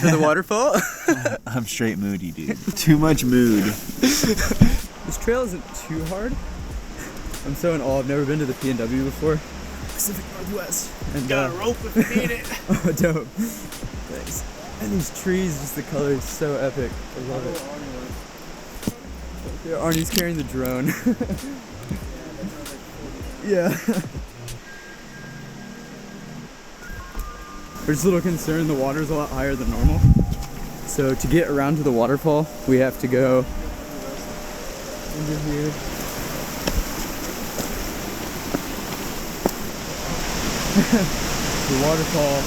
To the waterfall? I'm straight moody, dude. Too much mood. This trail isn't too hard. I'm so in awe. I've never been to the Pnw before. Pacific Northwest. And got a rope if you need it. Oh, dope. Thanks. And these trees, just the color is so epic. I love it. Yeah, Arnie's carrying the drone. Yeah. We're just a little concerned the water's a lot higher than normal. So to get around to the waterfall, we have to go into here. The waterfall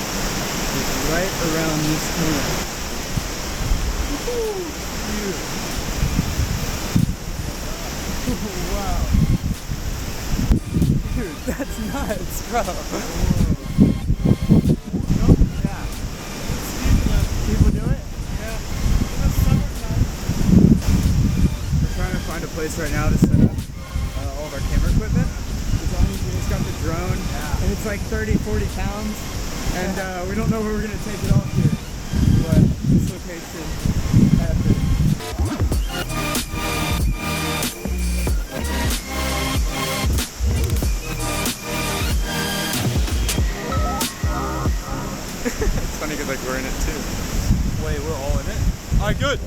is right around this corner. Wow. Dude, that's nuts, bro. A place right now to set up all of our camera equipment. As long as we just got the drone, and it's like 30-40 pounds, and we don't know where we're gonna take it off here, but this location is epic. It's funny because like we're in it too. Wait, we're all in it? All right, good.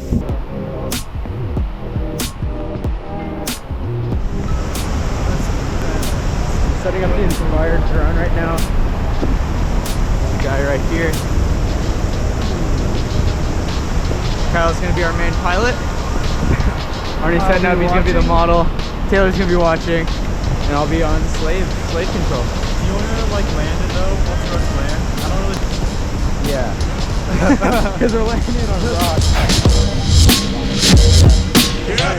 Setting up the Inspired drone right now. The guy right here. Kyle's gonna be our main pilot. Arnie's setting up, he's gonna be the model. Taylor's gonna be watching. And I'll be on slave control. You wanna like land it though? Once we're land? I don't really. Yeah. Because we're landing on rocks. Yeah.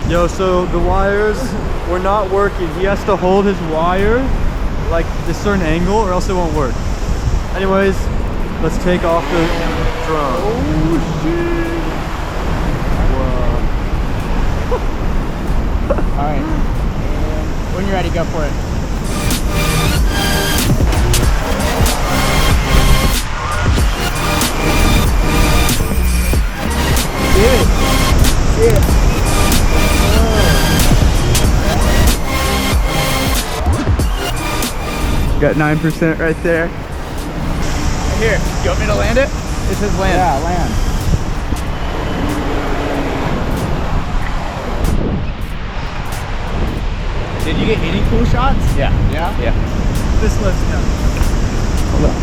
Yo, so the wires were not working. He has to hold his wire like a certain angle or else it won't work. Anyways, let's take off the drone. Oh shit! Whoa. Alright. When you're ready, go for it. Yeah. Got 9% right there. Here, you want me to land it? It says land. Yeah, land. Did you get any cool shots? Yeah. Yeah? Yeah. This lets down. Hold on.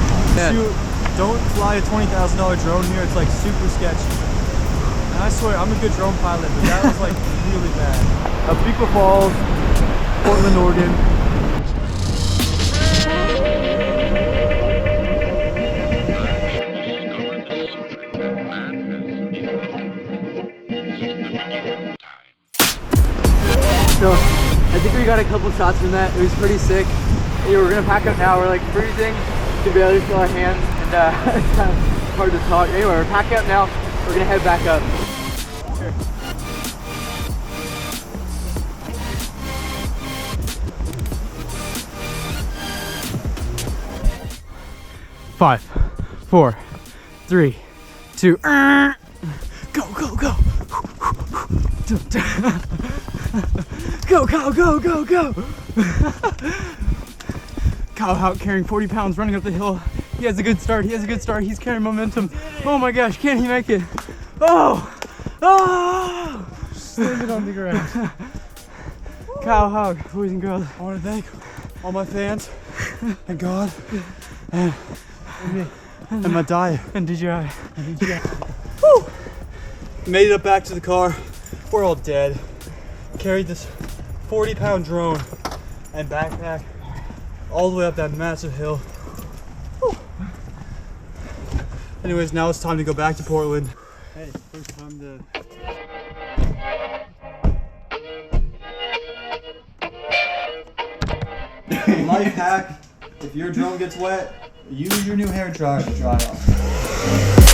Shoot, don't fly a $20,000 drone here. It's like super sketchy. And I swear, I'm a good drone pilot, but that was like really bad. Abiqua Falls, Portland, Oregon. So, I think we got a couple shots from that. It was pretty sick. Yeah, we're gonna pack up now. We're like freezing. You can barely feel our hands, and it's kind of hard to talk. Anyway, we're packing up now. We're gonna head back up. Sure. 5, 4, 3, 2, go, go, go. Go, Kyle, go, go, go! Kyle Houck carrying 40 pounds running up the hill. He has a good start, he has a good start. He's carrying momentum. Oh my gosh, can he make it? Oh! Oh! Slam it on the ground. Kyle Houck, boys and girls. I want to thank all my fans and God and my diet. And DJI. Woo! Made it up back to the car. We're all dead. Carried this 40-pound drone and backpack all the way up that massive hill. Woo! Anyways, now it's time to go back to Portland. Hey, first time to... Life hack, if your drone gets wet, use your new hair dryer to dry off.